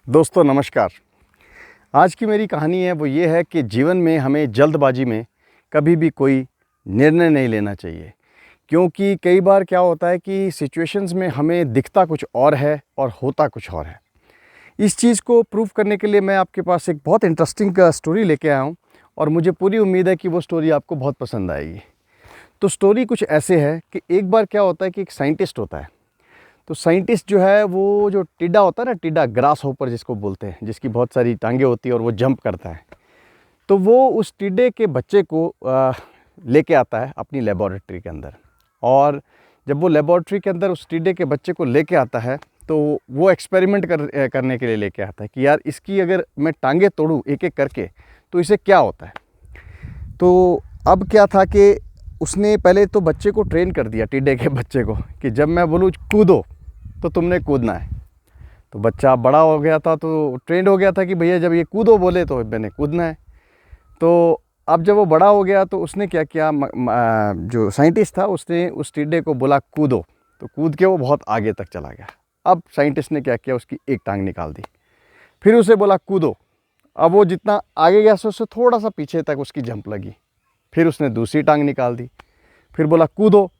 दोस्तों नमस्कार। आज की मेरी कहानी है वो ये है कि जीवन में हमें जल्दबाजी में कभी भी कोई निर्णय नहीं लेना चाहिए, क्योंकि कई बार क्या होता है कि सिचुएशंस में हमें दिखता कुछ और है और होता कुछ और है। इस चीज़ को प्रूव करने के लिए मैं आपके पास एक बहुत इंटरेस्टिंग स्टोरी लेके आया हूँ और मुझे पूरी उम्मीद है कि वो स्टोरी आपको बहुत पसंद आएगी। तो स्टोरी कुछ ऐसे है कि एक बार क्या होता है कि एक साइंटिस्ट होता है। तो साइंटिस्ट जो है वो जो टिड्डा होता है ना, टिड्डा ग्रास होपर जिसको बोलते हैं, जिसकी बहुत सारी टांगें होती है और वो जंप करता है, तो वो उस टिड्डे के बच्चे को लेके आता है अपनी लेबोरेटरी के अंदर। और जब वो लेबोरेटरी के अंदर उस टिड्डे के बच्चे को लेके आता है तो वो एक्सपेरिमेंट करने के लिए लेके आता है कि यार इसकी अगर मैं टांगें तोड़ूँ एक एक करके तो इसे क्या होता है। तो अब क्या था कि उसने पहले तो बच्चे को ट्रेन कर दिया, टिड्डे के बच्चे को, कि जब मैं बोलूँ कूदो तो तुमने कूदना है। तो बच्चा बड़ा हो गया था तो ट्रेंड हो गया था कि भैया जब ये कूदो बोले तो मैंने कूदना है। तो अब जब वो बड़ा हो गया तो उसने क्या किया, जो साइंटिस्ट था उसने उस टिड्डे को बोला कूदो, तो कूद के वो बहुत आगे तक चला गया। अब साइंटिस्ट ने क्या किया, उसकी एक टांग निकाल दी। फिर उसे बोला कूदो, अब वो जितना आगे गया उससे थोड़ा सा पीछे तक उसकी जंप लगी। फिर उसने दूसरी टांग निकाल दी, फिर बोला कूदो,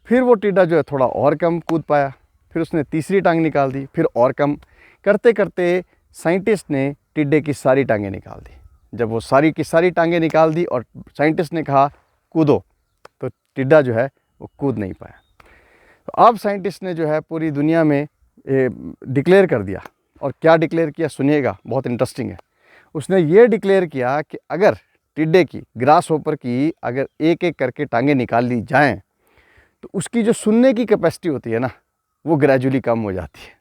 फिर वो टिड्डा जो है थोड़ा और कम कूद पाया। फिर उसने तीसरी टांग निकाल दी, फिर और कम करते करते साइंटिस्ट ने टिड्डे की सारी टांगें निकाल दी। जब वो सारी की सारी टांगें निकाल दी और साइंटिस्ट ने कहा कूदो, तो टिड्डा जो है वो कूद नहीं पाया। तो अब साइंटिस्ट ने जो है पूरी दुनिया में डिक्लेयर कर दिया। और क्या डिक्लेयर किया सुनिएगा, बहुत इंटरेस्टिंग है। उसने ये डिक्लेयर किया कि अगर टिड्डे की, ग्रास होपर की, अगर एक एक करके टांगें निकाल ली जाएं तो उसकी जो सुनने की कैपेसिटी होती है ना, वो ग्रेजुअली कम हो जाती है।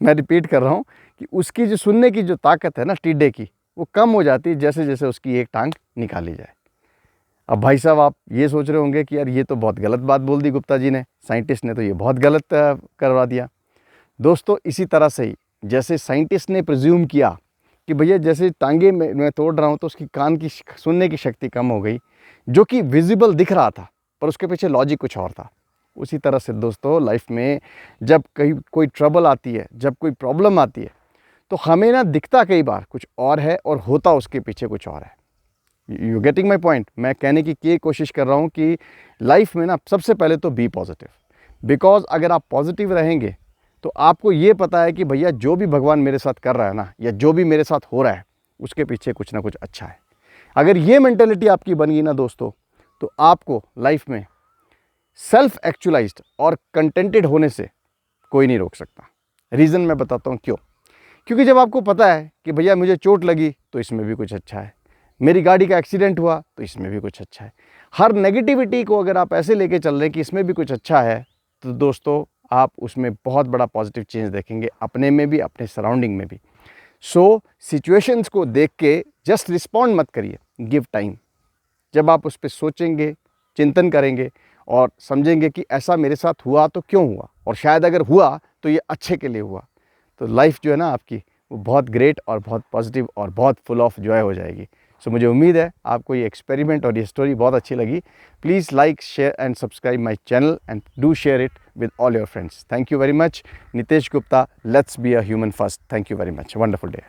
मैं रिपीट कर रहा हूँ कि उसकी जो सुनने की जो ताकत है ना टिड्डे की, वो कम हो जाती है जैसे जैसे उसकी एक टांग निकाली जाए। अब भाई साहब आप ये सोच रहे होंगे कि यार ये तो बहुत गलत बात बोल दी गुप्ता जी ने, साइंटिस्ट ने तो ये बहुत गलत करवा दिया। दोस्तों इसी तरह से ही जैसे साइंटिस्ट ने प्रिज्यूम किया कि भैया जैसे टांगे मैं तोड़ रहा हूँ तो उसकी कान की सुनने की शक्ति कम हो गई, जो कि विजिबल दिख रहा था पर उसके पीछे लॉजिक कुछ और था। उसी तरह से दोस्तों लाइफ में जब कहीं कोई ट्रबल आती है, जब कोई प्रॉब्लम आती है, तो हमें ना दिखता कई बार कुछ और है और होता उसके पीछे कुछ और है। You getting my point? मैं कहने की ये कोशिश कर रहा हूँ कि लाइफ में ना सबसे पहले तो बी पॉजिटिव, बिकॉज अगर आप पॉजिटिव रहेंगे तो आपको ये पता है कि भैया जो भी भगवान मेरे साथ कर रहा है ना, या जो भी मेरे साथ हो रहा है, उसके पीछे कुछ ना कुछ अच्छा है। अगर ये मेंटेलिटी आपकी बन गई ना दोस्तों, तो आपको लाइफ में सेल्फ एक्चुअलाइज्ड और कंटेंटेड होने से कोई नहीं रोक सकता। रीज़न मैं बताता हूँ क्यों। क्योंकि जब आपको पता है कि भैया मुझे चोट लगी तो इसमें भी कुछ अच्छा है, मेरी गाड़ी का एक्सीडेंट हुआ तो इसमें भी कुछ अच्छा है, हर नेगेटिविटी को अगर आप ऐसे लेके चल रहे हैं कि इसमें भी कुछ अच्छा है, तो दोस्तों आप उसमें बहुत बड़ा पॉजिटिव चेंज देखेंगे, अपने में भी, अपने सराउंडिंग में भी। सो सिचुएशंस को देख के जस्ट रिस्पॉन्ड मत करिए, गिव टाइम। जब आप उस पर सोचेंगे, चिंतन करेंगे और समझेंगे कि ऐसा मेरे साथ हुआ तो क्यों हुआ, और शायद अगर हुआ तो ये अच्छे के लिए हुआ, तो लाइफ जो है ना आपकी वो बहुत ग्रेट और बहुत पॉजिटिव और बहुत फुल ऑफ जॉय हो जाएगी। सो मुझे उम्मीद है आपको ये एक्सपेरिमेंट और ये स्टोरी बहुत अच्छी लगी। Please like, share and subscribe my channel and do share it with all your friends. Thank you very much. Nitesh Gupta, let's be a human first. Thank you very much. Wonderful day.